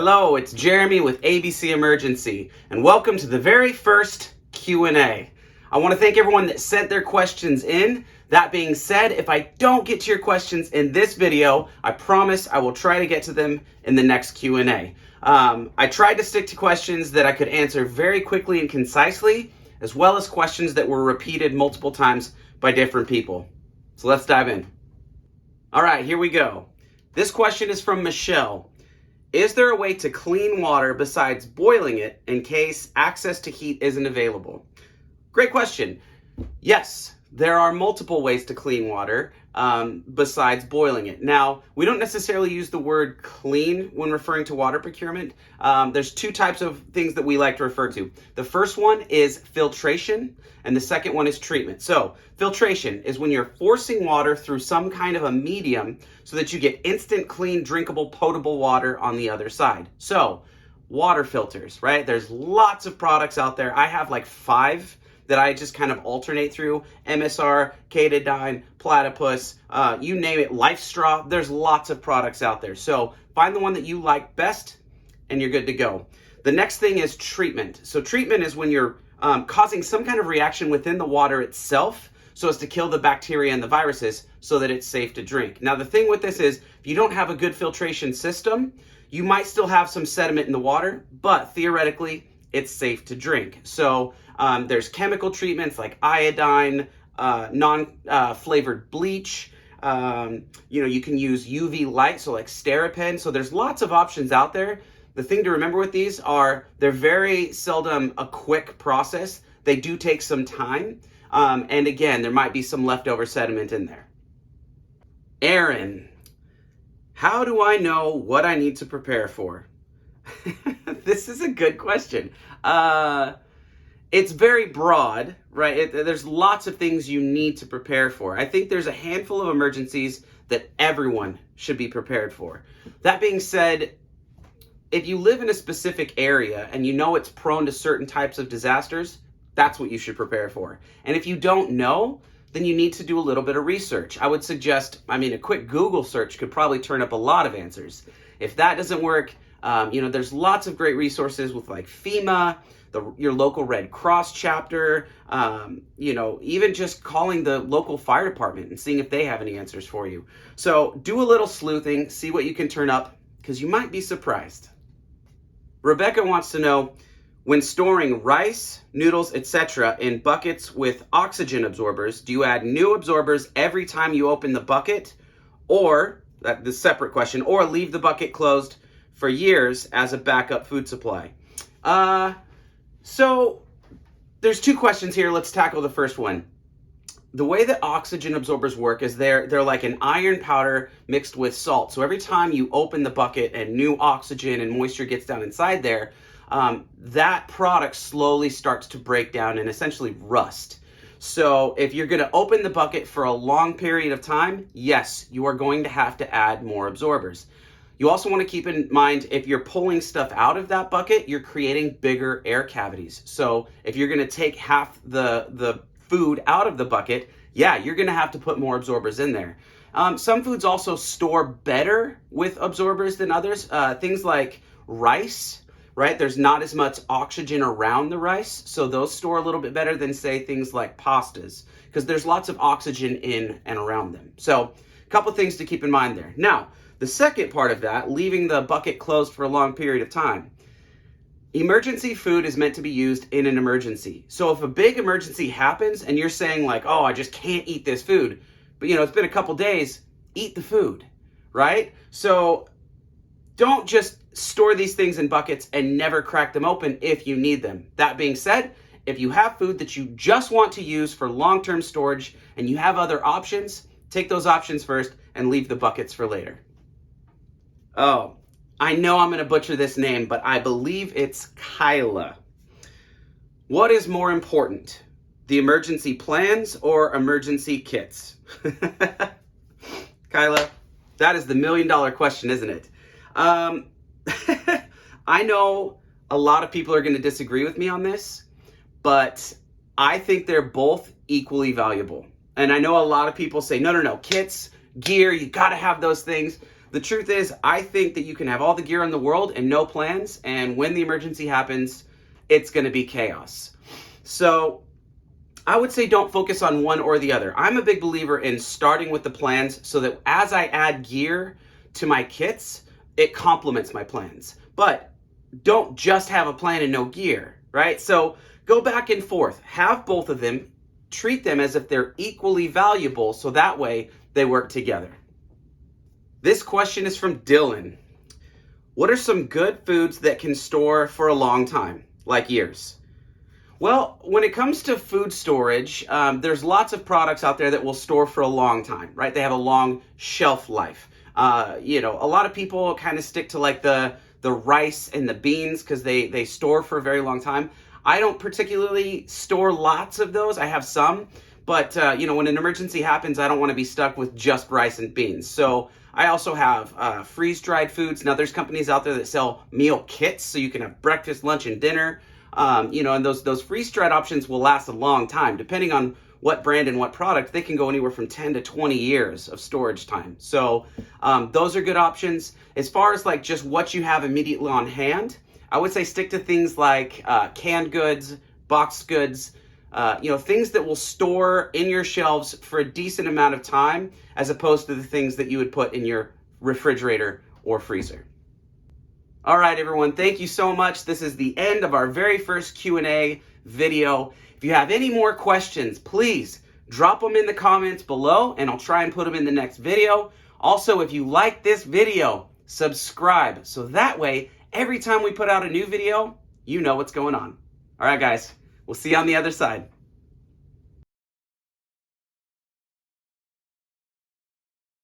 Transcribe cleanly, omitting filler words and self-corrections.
Hello, it's Jeremy with ABC Emergency, and welcome to the very first Q&A. I want to thank everyone that sent their questions in. That being said, if I don't get to your questions in this video, I promise I will try to get to them in the next Q&A. I tried to stick to questions that I could answer very quickly and concisely, as well as questions that were repeated multiple times by different people. So let's dive in. All right, here we go. This question is from Michelle. Is there a way to clean water besides boiling it in case access to heat isn't available? Great question. Yes, there are multiple ways to clean water besides boiling it. Now, we don't necessarily use the word clean when referring to water procurement. There's two types of things that we like to refer to. The first one is filtration, and the second one is treatment. So, filtration is when you're forcing water through some kind of a medium so that you get instant, clean, drinkable, potable water on the other side. So, water filters, right? There's lots of products out there. I have like 5 that I just kind of alternate through. MSR, Katadyn, Platypus, you name it, LifeStraw. There's lots of products out there. So find the one that you like best and you're good to go. The next thing is treatment. So treatment is when you're causing some kind of reaction within the water itself so as to kill the bacteria and the viruses so that it's safe to drink. Now the thing with this is if you don't have a good filtration system, you might still have some sediment in the water, but theoretically it's safe to drink. So there's chemical treatments like iodine, non-flavored bleach. You can use UV light, so like Steripen. So there's lots of options out there. The thing to remember with these are they're very seldom a quick process. They do take some time. And again, there might be some leftover sediment in there. Aaron, how do I know what I need to prepare for? This is a good question. It's very broad, right? There's lots of things you need to prepare for. I think there's a handful of emergencies that everyone should be prepared for. That being said, if you live in a specific area and you know it's prone to certain types of disasters, that's what you should prepare for. And if you don't know, then you need to do a little bit of research. I would suggest, a quick Google search could probably turn up a lot of answers. If that doesn't work, there's lots of great resources with like FEMA, your local Red Cross chapter, even just calling the local fire department and seeing if they have any answers for you. So do a little sleuthing, see what you can turn up, because you might be surprised. Rebecca wants to know, when storing rice, noodles, etc. in buckets with oxygen absorbers, do you add new absorbers every time you open the bucket? Or, the separate question, or leave the bucket closed for years as a backup food supply? So there's 2 questions here. Let's tackle the first one. The way that oxygen absorbers work is they're like an iron powder mixed with salt. So every time you open the bucket and new oxygen and moisture gets down inside there, that product slowly starts to break down and essentially rust. So if you're going to open the bucket for a long period of time, yes, you are going to have to add more absorbers. You also want to keep in mind, if you're pulling stuff out of that bucket, you're creating bigger air cavities. So if you're going to take half the food out of the bucket, yeah, you're going to have to put more absorbers in there. Some foods also store better with absorbers than others. Things like rice, right? There's not as much oxygen around the rice, so those store a little bit better than, say, things like pastas, because there's lots of oxygen in and around them. So a couple things to keep in mind there. Now, the second part of that, leaving the bucket closed for a long period of time. Emergency food is meant to be used in an emergency. So if a big emergency happens and you're saying like, oh, I just can't eat this food, but it's been a couple days, eat the food, right? So don't just store these things in buckets and never crack them open if you need them. That being said, if you have food that you just want to use for long-term storage and you have other options, take those options first and leave the buckets for later. Oh, I know I'm going to butcher this name, but I believe it's Kyla. What is more important, the emergency plans or emergency kits? Kyla, that is the $1 million question, isn't it? I know a lot of people are going to disagree with me on this, but I think they're both equally valuable. And I know a lot of people say, no, kits, gear, you got to have those things. The truth is, I think that you can have all the gear in the world and no plans, and when the emergency happens, it's going to be chaos. So I would say don't focus on one or the other. I'm a big believer in starting with the plans so that as I add gear to my kits, it complements my plans. But don't just have a plan and no gear, right? So go back and forth. Have both of them. Treat them as if they're equally valuable so that way they work together. This question is from Dylan. What are some good foods that can store for a long time, like years? Well, when it comes to food storage, there's lots of products out there that will store for a long time, right? They have a long shelf life. A lot of people kind of stick to like the rice and the beans because they store for a very long time. I don't particularly store lots of those. I have some, but when an emergency happens, I don't want to be stuck with just rice and beans. So I also have freeze-dried foods. Now, there's companies out there that sell meal kits, so you can have breakfast, lunch, and dinner. And those freeze-dried options will last a long time. Depending on what brand and what product, they can go anywhere from 10 to 20 years of storage time. So those are good options. As far as like just what you have immediately on hand, I would say stick to things like canned goods, boxed goods, things that will store in your shelves for a decent amount of time, as opposed to the things that you would put in your refrigerator or freezer. All right, everyone, thank you so much. This is the end of our very first Q&A video. If you have any more questions, please drop them in the comments below and I'll try and put them in the next video. Also, if you like this video, subscribe so that way every time we put out a new video, you know what's going on. All right, guys, we'll see you on the other side.